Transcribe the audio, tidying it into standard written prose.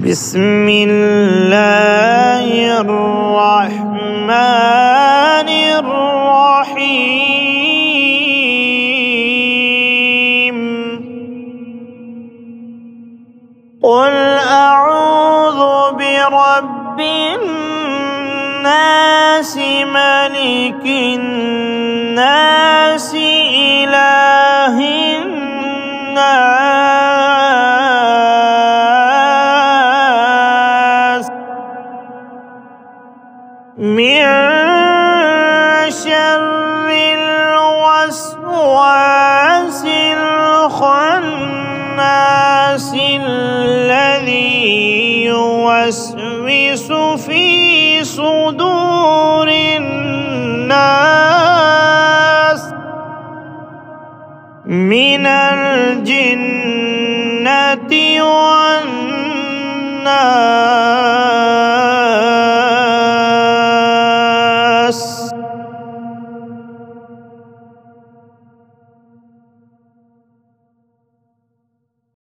بسم الله الرحمن الرحيم. قل أعوذ برب الناس ملك الناس إله الناس من شر الوسواس الخناس الذي يوسوس في صدور الناس من الجنة والناس.